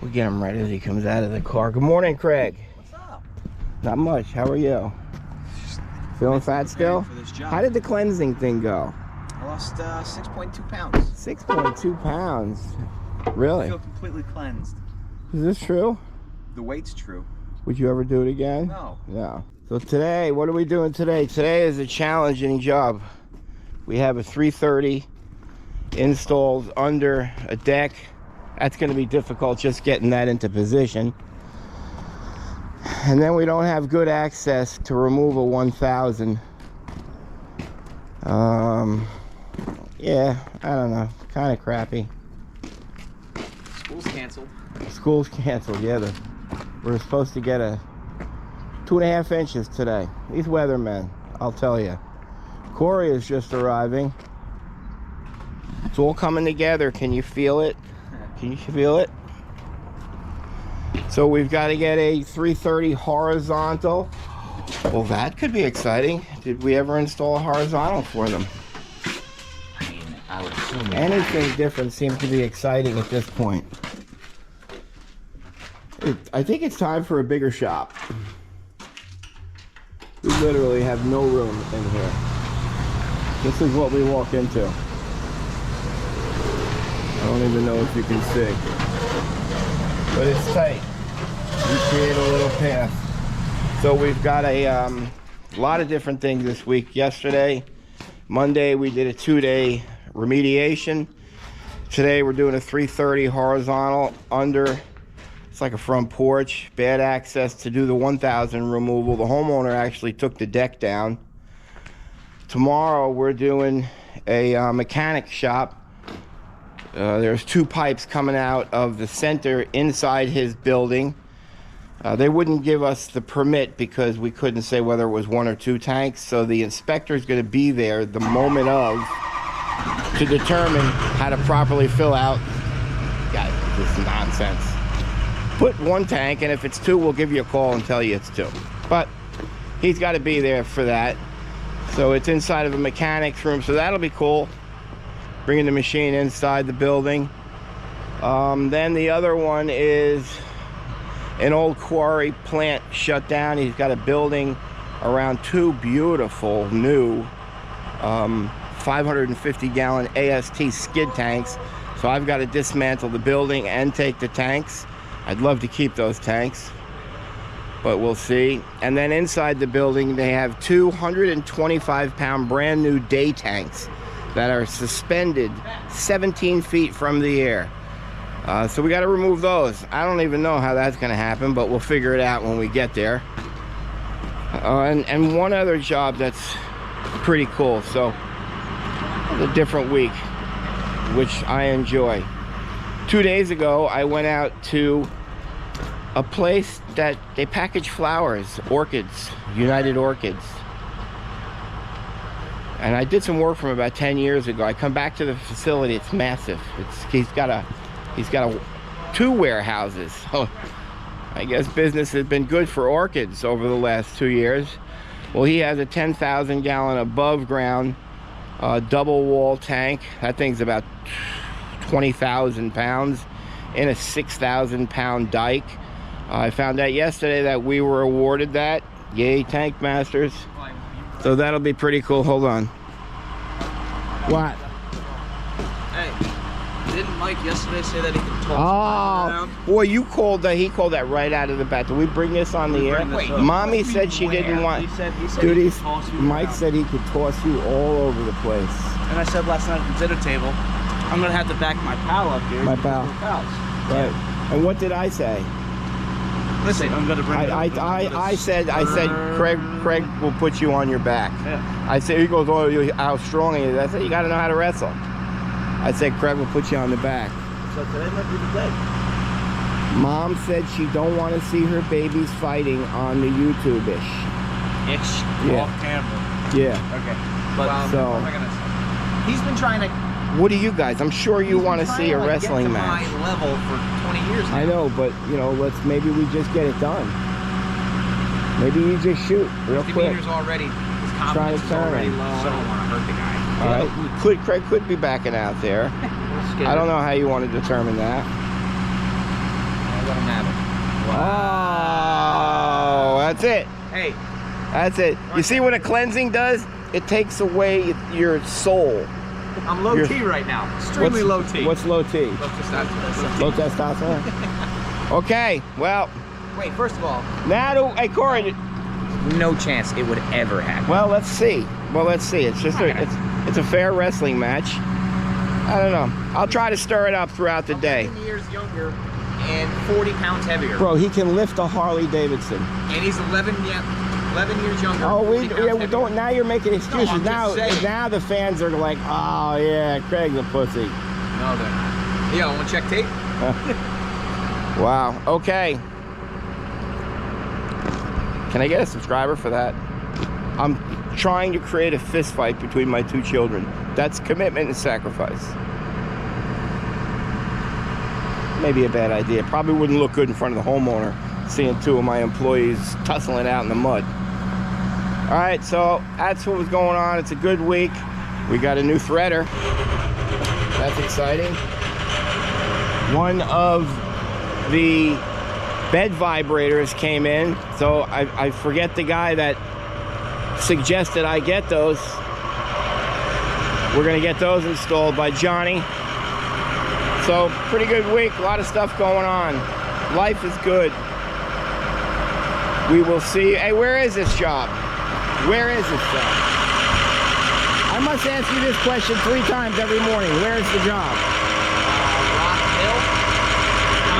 We'll get him right as he comes out of the car. Good morning, Craig. What's up? Not much. How are you? Feeling fat still? How did the cleansing thing go? I lost 6.2 pounds. 6.2 pounds. Really? I feel completely cleansed. Is this true? The weight's true. Would you ever do it again? No. No. So today, what are we doing today? Today is a challenging job. We have a 330 installed under a deck. That's going to be difficult just getting that into position. And then we don't have good access to remove a 1000. Yeah, I don't know. Kind of crappy. School's canceled. School's canceled, yeah. We're supposed to get a 2.5 inches today. These weathermen, I'll tell you. Corey is just arriving. It's all coming together. Can you feel it? Can you feel it? So we've got to get a 330 horizontal. Well, that could be exciting. Did we ever install a horizontal for them? I mean, I would assume anything different seems to be exciting at this point. I think it's time for a bigger shop. We literally have no room in here. This is what we walk into. I don't even know if you can see. But it's tight. We create a little path. So we've got a lot of different things this week. Yesterday, Monday, we did a 2-day remediation. Today we're doing a 330 horizontal under. It's like a front porch, bad access to do the 1000 removal. The homeowner actually took the deck down. Tomorrow we're doing a mechanic shop. There's 2 pipes coming out of the center inside his building. They wouldn't give us the permit because we couldn't say whether it was 1 or 2 tanks. So the inspector is going to be there the moment of to determine how to properly fill out. God, this is nonsense. Put 1 tank, and if it's 2, we'll give you a call and tell you it's 2. But he's got to be there for that. So it's inside of a mechanic's room, so that'll be cool. Bringing the machine inside the building. Then the other one is an old quarry plant shut down. He's got a building around 2 beautiful new 550-gallon AST skid tanks. So I've got to dismantle the building and take the tanks. I'd love to keep those tanks, but we'll see. And then inside the building, they have 225-pound brand new day tanks that are suspended 17 feet from the air. So we got to remove those. I don't even know how that's going to happen, but we'll figure it out when we get there. And one other job that's pretty cool. So a different week, which I enjoy. 2 days ago, I went out to a place that they package flowers, orchids, United Orchids. And I did some work from about 10 years ago. I come back to the facility, it's massive. He's got 2 warehouses. So I guess business has been good for orchids over the last 2 years. Well, he has a 10,000-gallon above ground double wall tank. That thing's about 20,000 pounds in a 6,000-pound dike. I found out yesterday that we were awarded that. Yay, Tank Masters. So that'll be pretty cool. Hold on. What? Hey, didn't Mike yesterday say that he could toss Oh, boy, you called that. He called that right out of the bat. Did we bring this on the air? Wait, Mommy said she didn't want. He said Dude, Mike said he could toss you all over the place. And I said last night at the dinner table, I'm gonna have to back my pal up here. My pal. Right. And what did I say? Listen, I'm gonna bring. I said, Craig will put you on your back. Yeah. I said, he goes, oh, how strong are you? I said, you got to know how to wrestle. I said, Craig will put you on the back. So today might be the day. Mom said she don't want to see her babies fighting on the YouTube-ish. Yeah. Off camera. Yeah. Okay. But so, what am I gonna say? He's been trying to. What do you guys? I'm sure you want to see a wrestling match. Get to my level for 20 years now. I know, but you know, maybe we just get it done. Maybe you just shoot real quick. Meters already. His confidence is already low. So I don't want to hurt the guy. All right. Craig could be backing out there. I don't know how you want to determine that. let him have it. Oh, that's it. Hey. That's it. You see what a cleansing does? It takes away your soul. I'm low T right now. Extremely low T. What's low T? Low testosterone. Low testosterone? Okay, well. Wait, first of all. Now to, hey, Corey. No chance it would ever happen. Well, let's see. It's just it's a fair wrestling match. I don't know. I'll try to stir it up throughout the day. 11 years younger and 40 pounds heavier. Bro, he can lift a Harley Davidson. And he's 11 years younger. Oh, we don't. Now you're making excuses. No, now the fans are like, oh yeah, Craig's a pussy. No, then. Yeah, want to check tape? Wow. Okay. Can I get a subscriber for that? I'm trying to create a fist fight between my two children. That's commitment and sacrifice. Maybe a bad idea. Probably wouldn't look good in front of the homeowner, seeing two of my employees tussling out in the mud. All right, so that's what was going on. It's a good week. We got a new threader. That's exciting. One of the bed vibrators came in, so I forget the guy that suggested I get those. We're gonna get those installed by Johnny. So pretty good week, a lot of stuff going on. Life is good. We will see. Hey, where is this job? Where is this job? I must ask you this question 3 times every morning. Where's the job?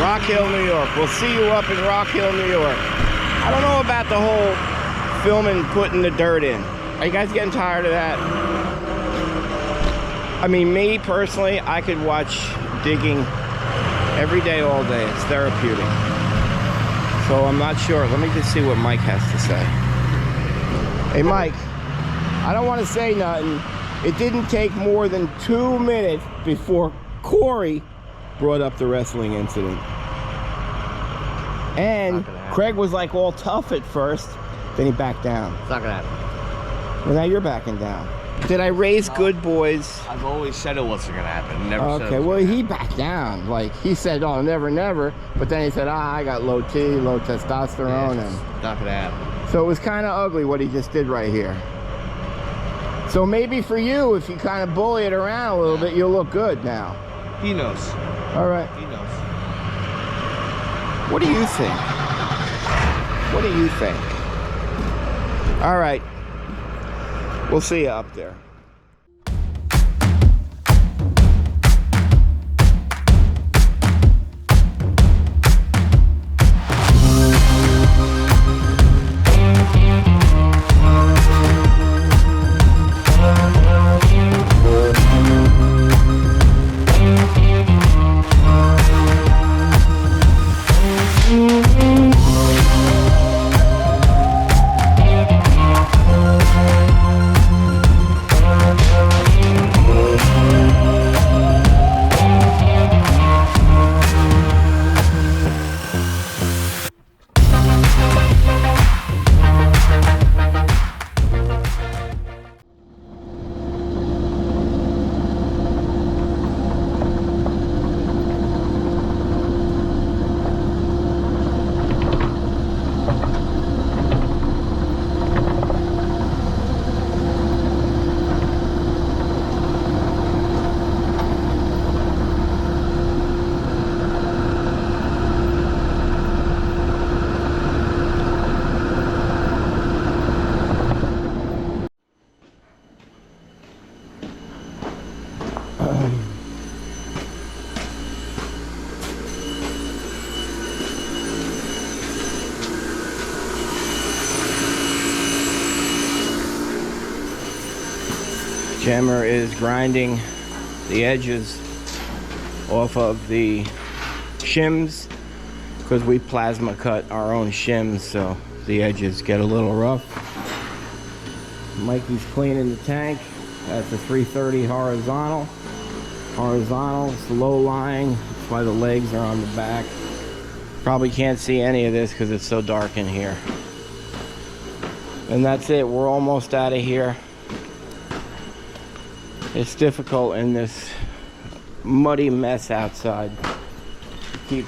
Rock Hill, New York. We'll see you up in Rock Hill, New York. I don't know about the whole filming, putting the dirt in. Are you guys getting tired of that? I mean, me personally, I could watch digging every day, all day. It's therapeutic. So I'm not sure. Let me just see what Mike has to say. Hey, Mike, I don't want to say nothing. It didn't take more than 2 minutes before Corey brought up the wrestling incident. And Craig was like all tough at first, then he backed down. It's not gonna happen. Well, now you're backing down. Did I raise good boys? I've always said it wasn't gonna happen. Never said Okay, well, he backed down. Like, he said, oh, never, never. But then he said, I got low T, low testosterone. It's not gonna happen. So it was kind of ugly what he just did right here. So maybe for you, if you kind of bully it around a little bit, you'll look good now. He knows. All right. He knows. What do you think? What do you think? All right. We'll see you up there. Jammer is grinding the edges off of the shims because we plasma cut our own shims, so the edges get a little rough. Mikey's cleaning the tank. That's a 330 horizontal. Horizontal, it's low lying. That's why the legs are on the back. Probably can't see any of this because it's so dark in here. And that's it. We're almost out of here. It's difficult in this muddy mess outside to keep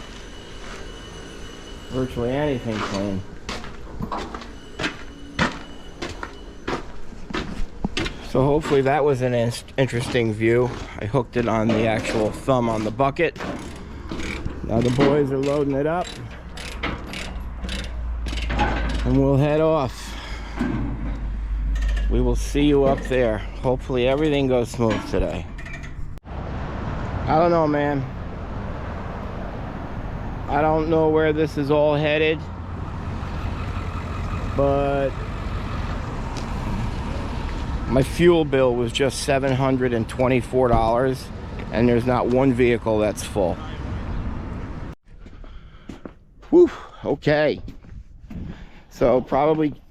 virtually anything clean. So hopefully that was an interesting view. I hooked it on the actual thumb on the bucket. Now the boys are loading it up. And we'll head off. We will see you up there. Hopefully everything goes smooth today. I don't know, man. I don't know where this is all headed, but my fuel bill was just $724, and there's not one vehicle that's full. Whew, okay. So probably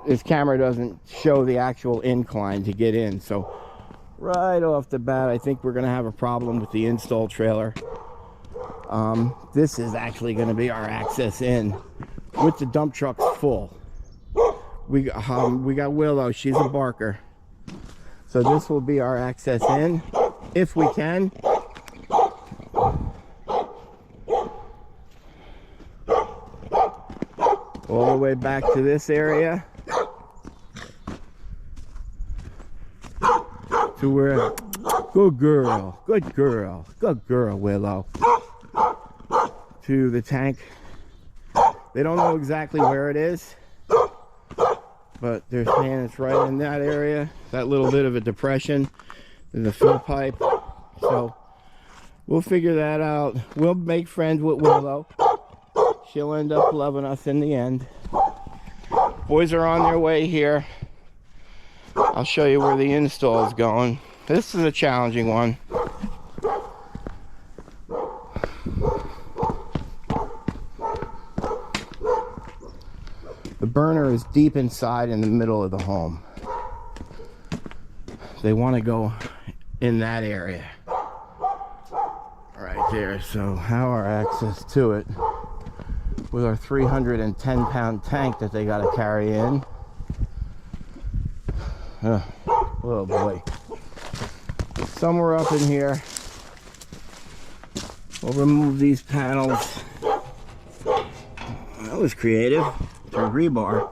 this camera doesn't show the actual incline to get in. So right off the bat, I think we're gonna have a problem with the install trailer. This is actually gonna be our access in with the dump trucks full. We got Willow, she's a barker. So this will be our access in, if we can. All the way back to this area. To where, good girl, Willow. To the tank. They don't know exactly where it is, but they're saying it's right in that area, that little bit of a depression in the fill pipe. So we'll figure that out. We'll make friends with Willow. She'll end up loving us in the end. Boys are on their way here. I'll show you where the install is going. This is a challenging one. The burner is deep inside in the middle of the home. They want to go in that area right there. So how our access to it with our 310-pound tank that they got to carry in. Oh boy. Somewhere up in here. We'll remove these panels. That was creative. Through rebar.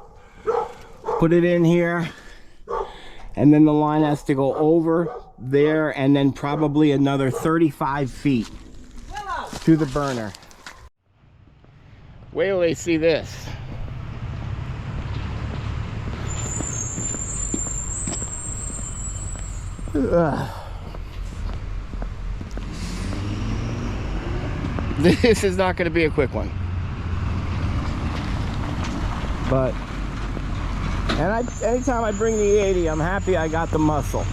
Put it in here. And then the line has to go over there and then probably another 35 feet to the burner. Wait till they see this. This is not going to be a quick one. But, anytime I bring the 80, I'm happy I got the muscle.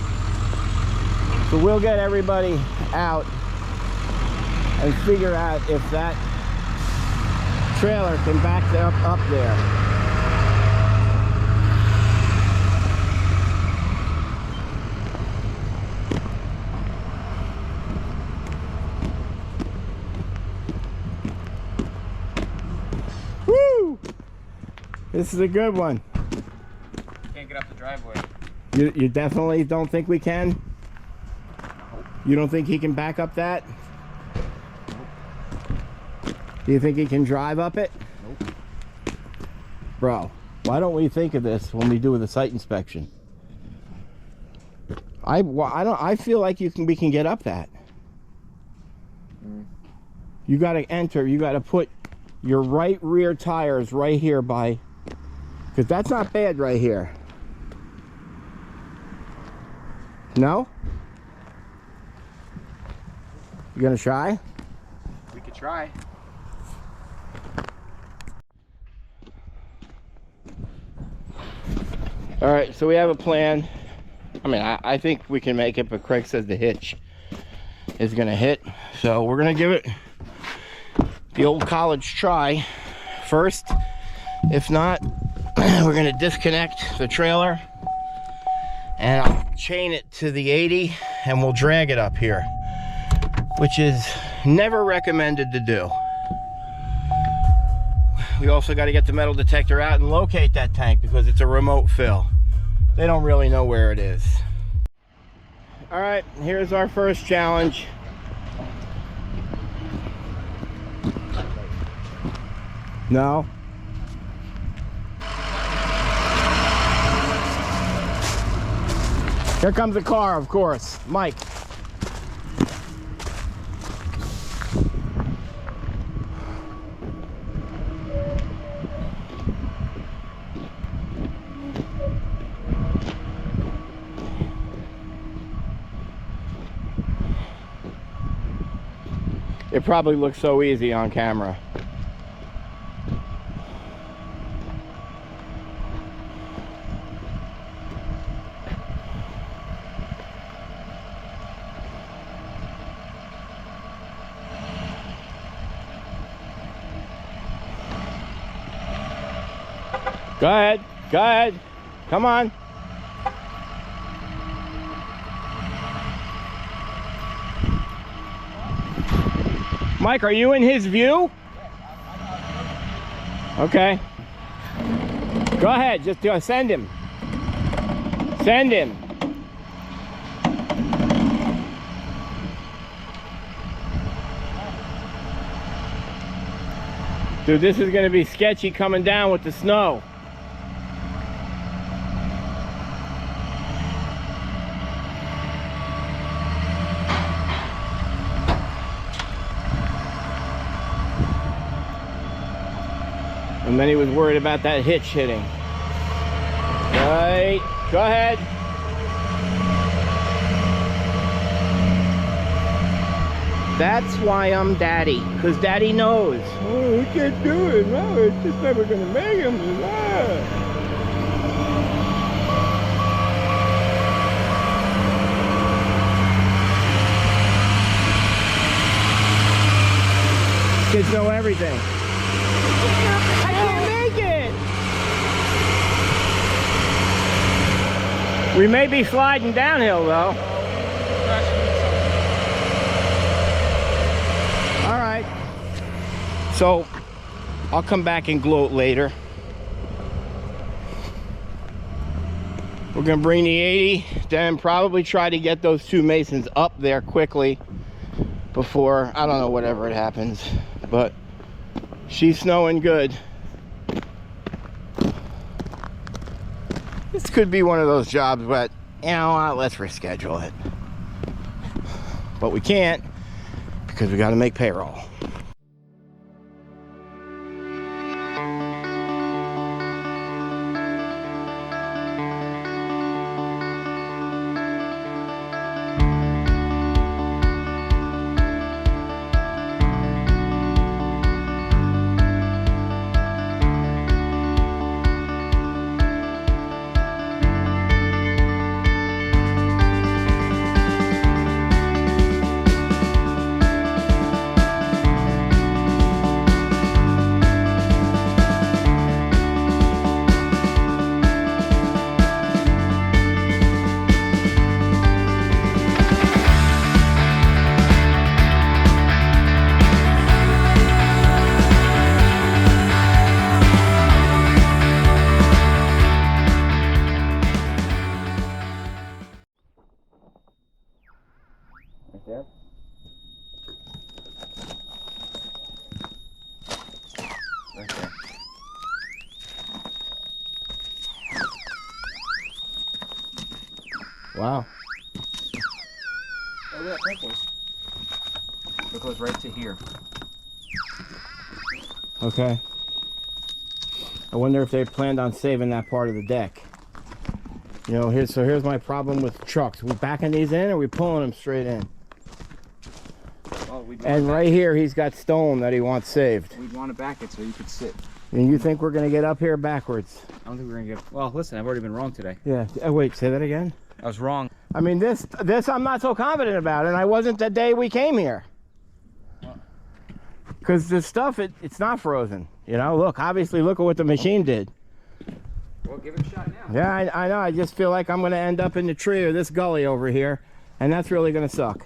So we'll get everybody out and figure out if that trailer can back up there. Woo! This is a good one. Can't get up the driveway. You definitely don't think we can? You don't think he can back up that? Do you think he can drive up it? Nope. Bro, why don't we think of this when we do the site inspection? I feel like we can get up that. You got to enter, you got to put your right rear tires right here by, because that's not bad right here. No? You gonna try? We could try. All right, so we have a plan. I mean, I think we can make it, but Craig says the hitch is gonna hit. So we're gonna give it the old college try first. If not, we're gonna disconnect the trailer and I'll chain it to the 80 and we'll drag it up here, which is never recommended to do. We also got to get the metal detector out and locate that tank because it's a remote fill. They don't really know where it is. All right, here's our first challenge. No? Here comes the car, of course. Mike. It probably looks so easy on camera. Go ahead, go ahead. Come on. Mike, are you in his view? Okay. Go ahead, just send him. Send him. Dude, this is gonna be sketchy coming down with the snow. And then he was worried about that hitch hitting. Right, go ahead. That's why I'm daddy, because daddy knows. Oh, we can't do it. No, it's just never gonna make him. Kids know everything. I can't make it. We may be sliding downhill though. All right. So I'll come back and gloat later. We're gonna bring the 80, then probably try to get those two masons up there quickly before, I don't know, whatever it happens. But she's snowing good. This could be one of those jobs, but you know what, let's reschedule it. But we can't because we got to make payroll. There. Right there. Wow. Oh, yeah, that goes. It goes right to here. Okay. I wonder if they planned on saving that part of the deck. You know, here's my problem with trucks. We backing these in or we pulling them straight in? And right here, he's got stone that he wants saved. We'd want to back it so you could sit. And you think we're going to get up here backwards? I don't think we're going to get... Well, listen, I've already been wrong today. Yeah. Wait, say that again? I was wrong. I mean, this I'm not so confident about, and I wasn't the day we came here. Because the stuff, it's not frozen. You know, look, obviously, look at what the machine did. Well, give it a shot now. Yeah, I know. I just feel like I'm going to end up in the tree or this gully over here, and that's really going to suck.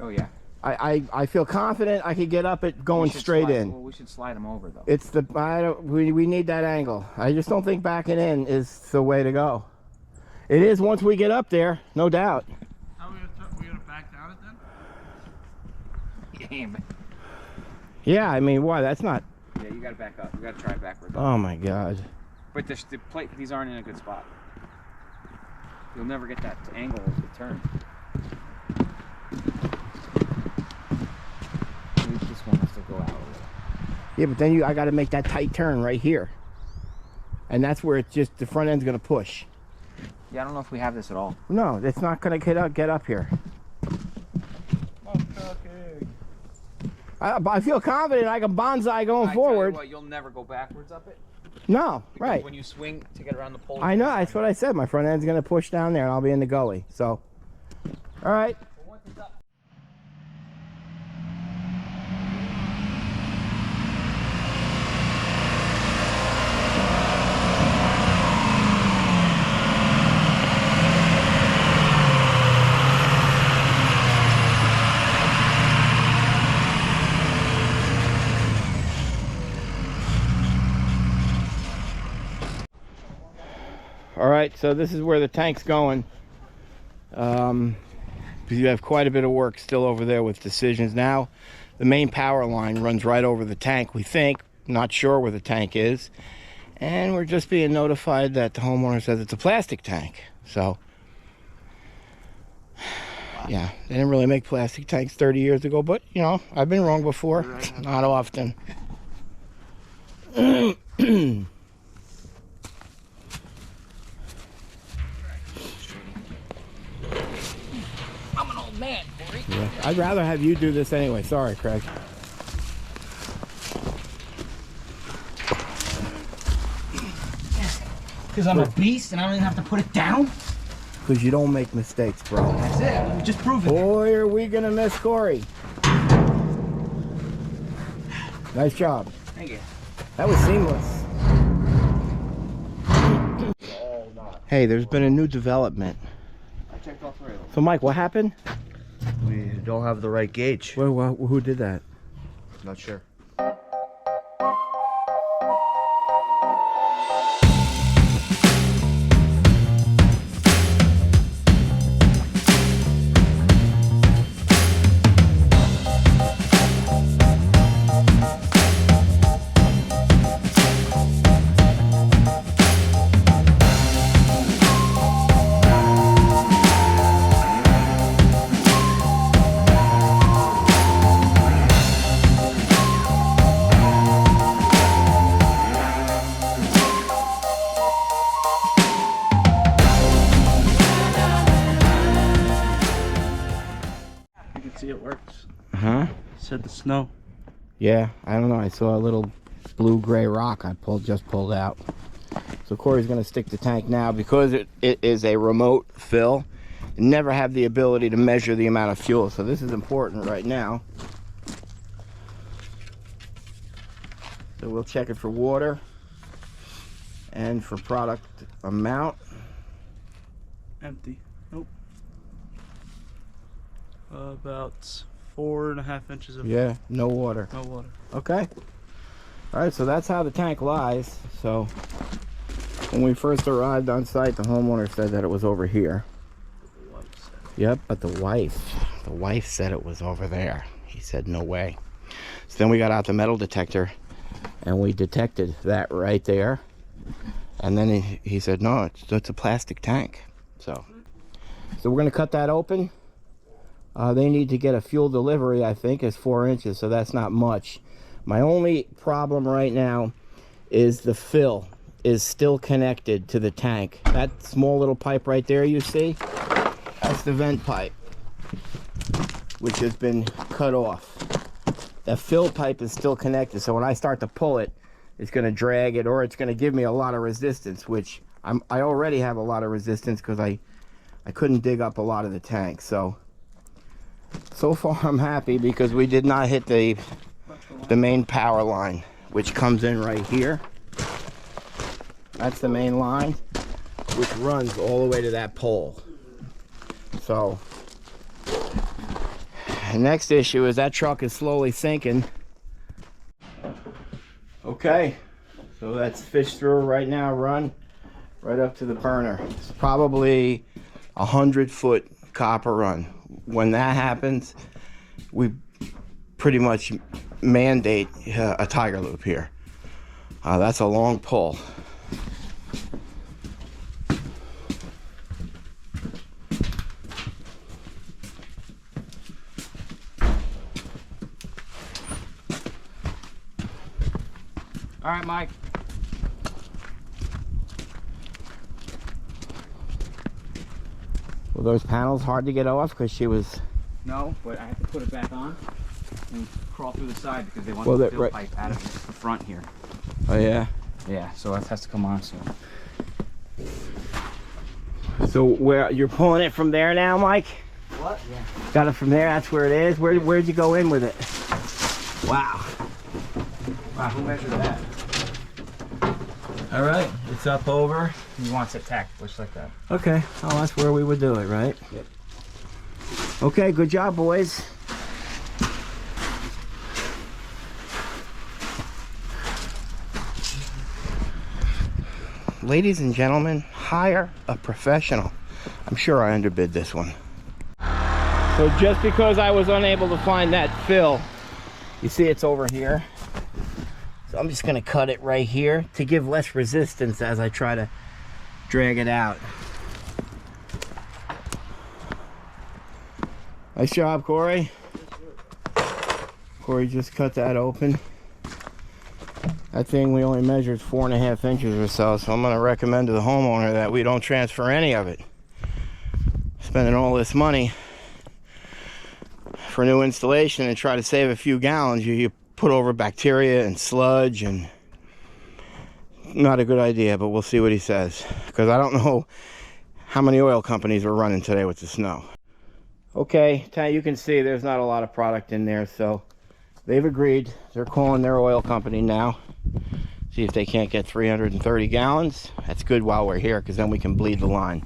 Oh, yeah. I feel confident I could get up it going straight in. Well, we should slide them over though. It's the we need that angle. I just don't think backing in is the way to go. It is once we get up there, no doubt. How are we gonna back down it then? Game. Yeah, I mean, why? That's not. Yeah, you you gotta back up. You gotta try backwards. Oh my God. But these aren't in a good spot. You'll never get that angle of the turn. This one has to go out a little. Yeah, but then I got to make that tight turn right here. And that's where it's just, the front end's going to push. Yeah, I don't know if we have this at all. No, it's not going to get up here. I feel confident I can bonsai going forward. Tell you what, you'll never go backwards up it. No, Because right. when you swing to get around the pole. I know, that's what I said. My front end's going to push down there and I'll be in the gully. So, all right. Once it's up. All right, so this is where the tank's going. You have quite a bit of work still over there with decisions. Now, the main power line runs right over the tank, we think. Not sure where the tank is. And we're just being notified that the homeowner says it's a plastic tank. So, yeah, they didn't really make plastic tanks 30 years ago, but, you know, I've been wrong before. Not often. I'm an old man, Corey. Yeah, I'd rather have you do this anyway. Sorry, Craig. Because I'm a beast and I don't even have to put it down? Because you don't make mistakes, bro. That's it. We just proved it. Boy, are we going to miss Corey. Nice job. Thank you. That was seamless. Hey, there's been a new development. I checked all three of them. So, Mike, what happened? We don't have the right gauge. Who did that? Not sure. You can see it works. Huh? Said the snow. Yeah, I don't know. I saw a little blue-gray rock I just pulled out. So Corey's going to stick the tank now because it is a remote fill. Never have the ability to measure the amount of fuel. So this is important right now. So we'll check it for water and for product amount. Empty. Nope. About 4.5 inches of Yeah, no water. no water. Okay. All right, so that's how the tank lies. So when we first arrived on site, the homeowner said that it was over here. Yep, but the wife said it was over there. He said, no way. So then we got out the metal detector and we detected that right there. And then he said, no, it's a plastic tank. So we're gonna cut that open. They need to get a fuel delivery, I think, is 4 inches, so that's not much. My only problem right now is the fill is still connected to the tank. That small little pipe right there you see, that's the vent pipe, which has been cut off. The fill pipe is still connected, so when I start to pull it, it's going to drag it, or it's going to give me a lot of resistance, which I already have a lot of resistance because I couldn't dig up a lot of the tank. So far I'm happy because we did not hit the main power line, which comes in right here. That's the main line, which runs all the way to that pole. So the next issue is that truck is slowly sinking. Okay, so that's fish through right now, run right up to the burner. It's probably 100-foot copper run. When that happens, we pretty much mandate a tiger loop here. That's a long pull. All right, Mike. Were those panels hard to get off because she was... No, but I have to put it back on and crawl through the side because they want Well, the that- fill right. pipe out of the front here. Oh, yeah? Yeah, so that has to come on soon. So where you're pulling it from there now, Mike? What? Yeah. Got it from there, that's where it is? Where'd you go in with it? Wow. Wow, who measured that? All right, it's up over. He wants it tacked, just like that. Okay, oh, that's where we would do it, right? Yep. Okay, good job, boys. Ladies and gentlemen, hire a professional. I'm sure I underbid this one. So just because I was unable to find that fill, you see it's over here. So I'm just gonna cut it right here to give less resistance as I try to drag it out. Nice job, Corey. Corey just cut that open. That thing we only measured 4.5 inches or so, so I'm gonna recommend to the homeowner that we don't transfer any of it. Spending all this money for new installation and try to save a few gallons, you put over bacteria and sludge, and not a good idea, but we'll see what he says, because I don't know how many oil companies are running today with the snow. Okay, you can see there's not a lot of product in there, so they've agreed. They're calling their oil company now. See if they can't get 330 gallons. That's good while we're here, because then we can bleed the line.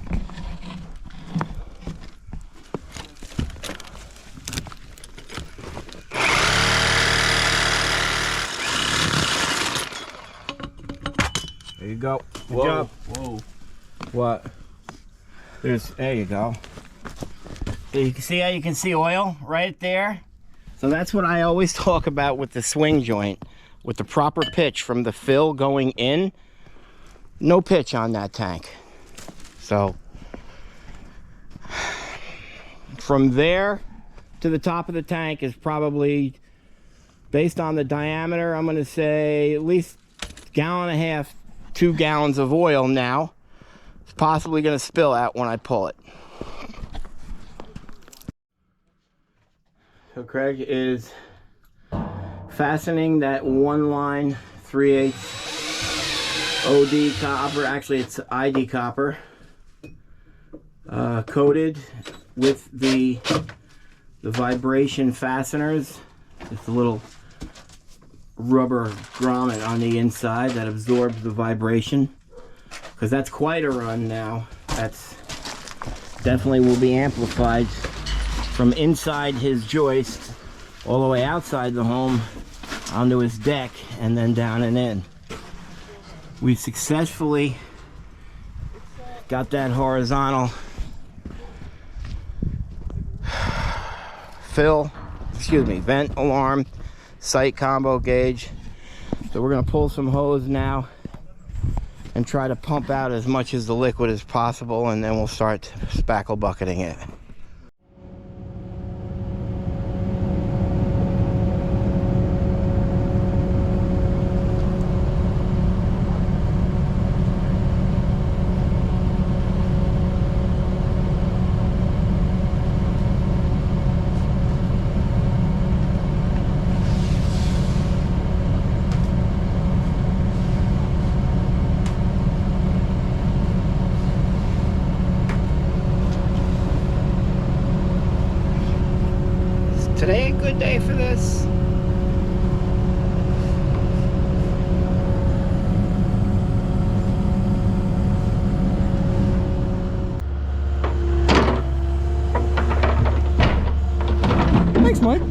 There you go. Good job. Whoa. What? There you go. So you can see how you can see oil right there? So that's what I always talk about with the swing joint. With the proper pitch from the fill going in, no pitch on that tank. So from there to the top of the tank is probably, based on the diameter, I'm gonna say at least 1.5 gallons, 2 gallons of oil now. It's possibly gonna spill out when I pull it. So Craig is fastening that one line 3/8 OD copper, actually it's ID copper, coated with the vibration fasteners. It's a little rubber grommet on the inside that absorbs the vibration, because that's quite a run now. That's definitely will be amplified from inside his joist all the way outside the home onto his deck and then down and in. We successfully got that horizontal vent alarm sight combo gauge. So we're gonna pull some hose now and try to pump out as much as the liquid as possible, and then we'll start spackle bucketing it. Today a good day for this? Thanks, Mike.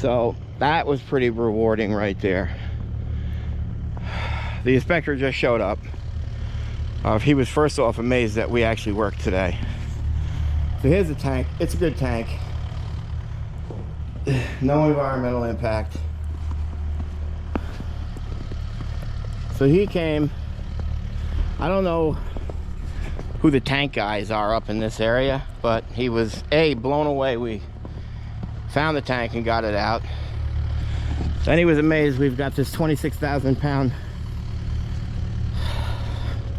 So that was pretty rewarding right there. The inspector just showed up. He was first off amazed that we actually worked today. So here's the tank. It's a good tank. No environmental impact. So he came. I don't know who the tank guys are up in this area, but he was blown away. We found the tank and got it out. Then he was amazed we've got this 26,000 pound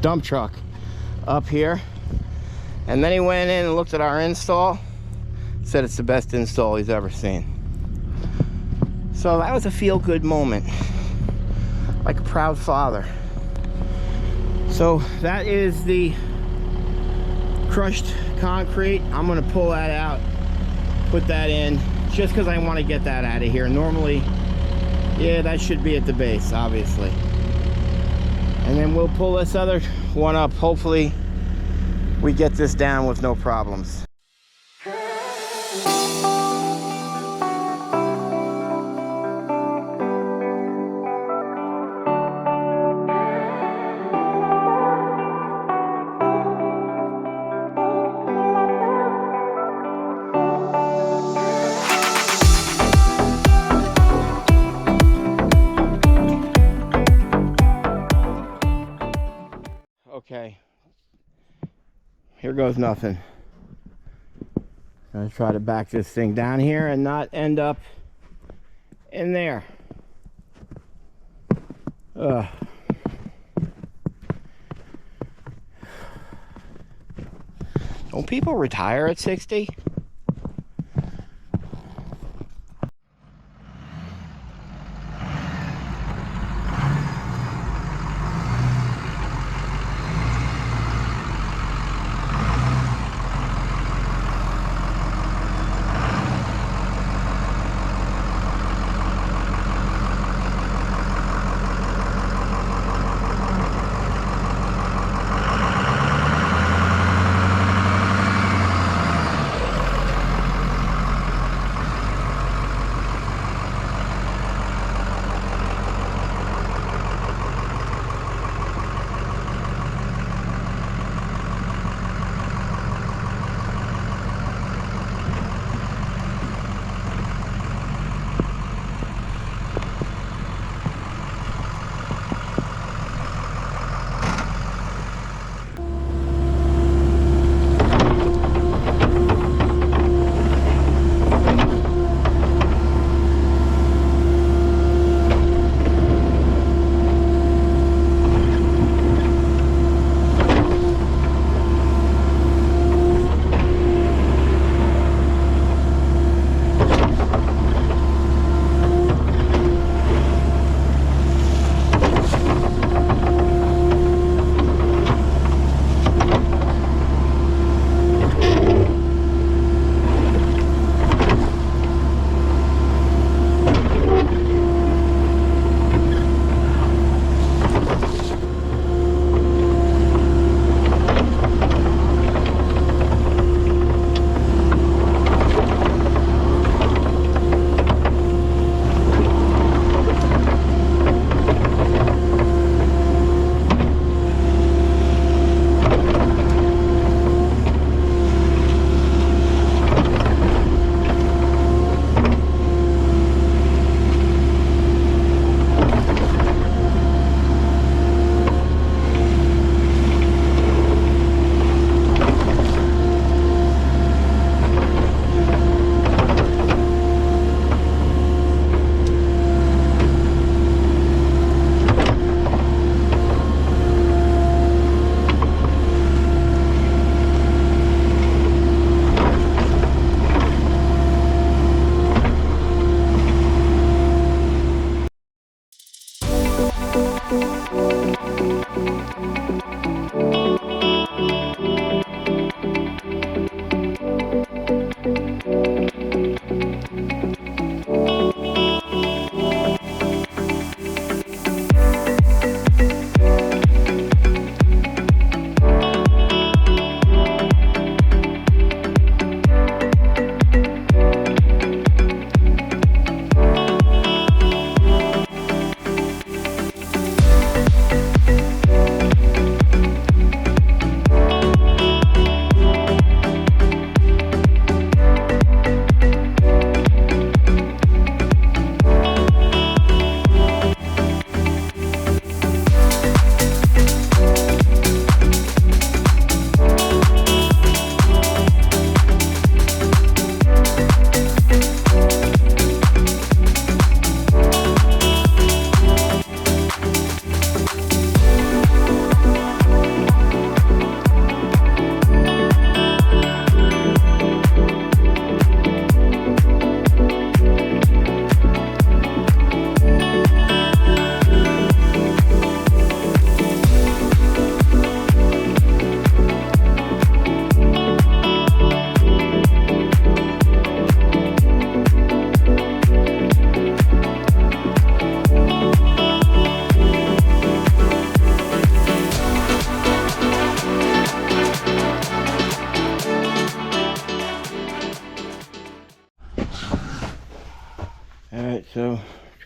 dump truck up here. And then he went in and looked at our install, said it's the best install he's ever seen. So that was a feel-good moment, like a proud father. So that is the crushed concrete. I'm gonna pull that out, put that in, just because I want to get that out of here. Normally, yeah, that should be at the base, obviously. And then we'll pull this other one up. Hopefully we get this down with no problems. Okay, here goes nothing. I'm gonna try to back this thing down here and not end up in there. Don't people retire at 60?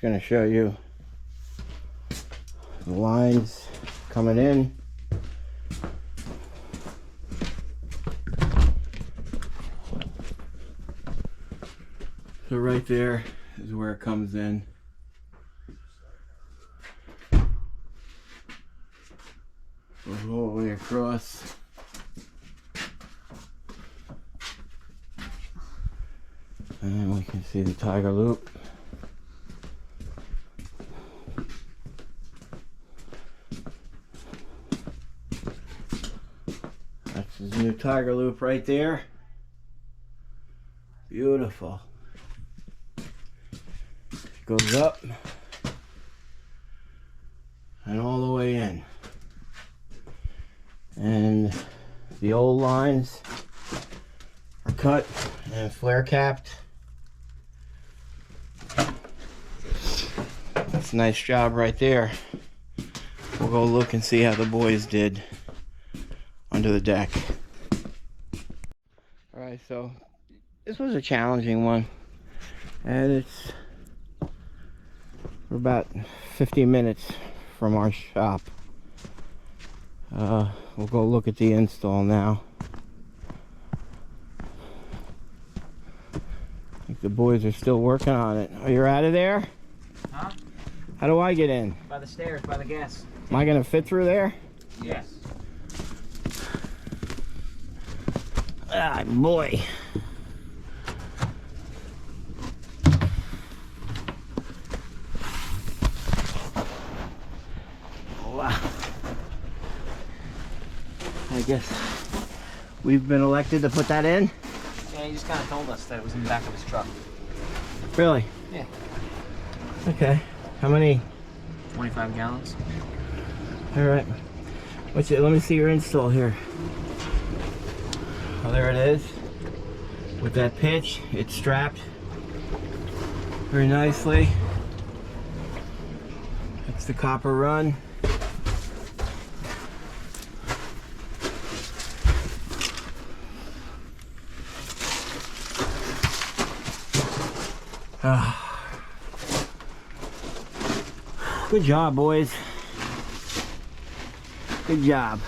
going to show you the lines coming in. So right there is where it comes in. Goes all the way across. And then we can see the tiger loop. That's his new tiger loop right there. Beautiful. Goes up and all the way in. And the old lines are cut and flare capped. That's a nice job right there. We'll go look and see how the boys did under the deck. Alright, so this was a challenging one. And we're about 50 minutes from our shop. We'll go look at the install now. I think the boys are still working on it. Oh, you're out of there? Huh? How do I get in? By the stairs, by the gas. Am I gonna fit through there? Yes. Ah, boy. Wow. I guess we've been elected to put that in? Yeah, he just kind of told us that it was in the back of his truck. Really? Yeah. Okay. How many? 25 gallons. All right. What's it? Let me see your install here. Oh, there it is. With that pitch, it's strapped very nicely. That's the copper run. Good job, boys. Good job.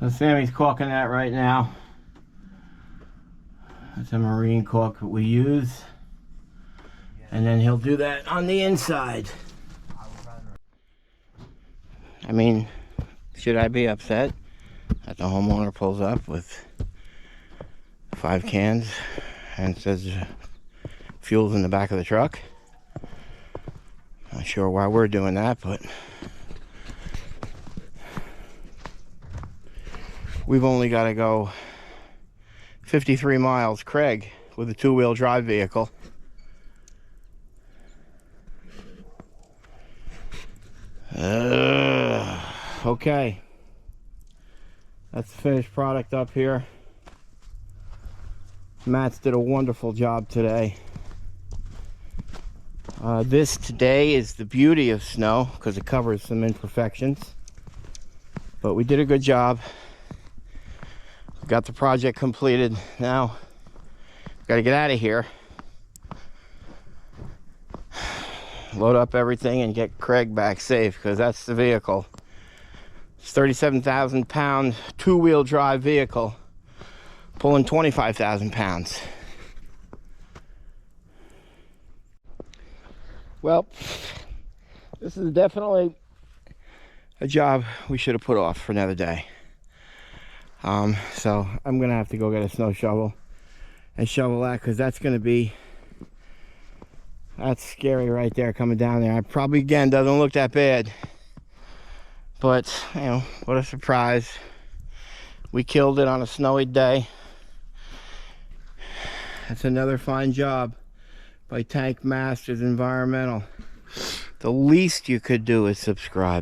So Sammy's caulking that right now. That's a marine caulk that we use. And then he'll do that on the inside. I mean, should I be upset that the homeowner pulls up with 5 cans and says fuel's in the back of the truck? Not sure why we're doing that, but we've only got to go 53 miles, Craig, with a 2-wheel drive vehicle. Okay. That's the finished product up here. Matt's did a wonderful job today. This today is the beauty of snow because it covers some imperfections. But we did a good job. Got the project completed. Now, got to get out of here. Load up everything and get Craig back safe because that's the vehicle. It's 37,000 pound 2-wheel drive vehicle pulling 25,000 pounds. Well, this is definitely a job we should have put off for another day. So I'm gonna have to go get a snow shovel and shovel that because that's scary right there coming down there. I probably again doesn't look that bad, but you know, what a surprise. We killed it on a snowy day. That's another fine job by Tank Masters Environmental. The least you could do is subscribe.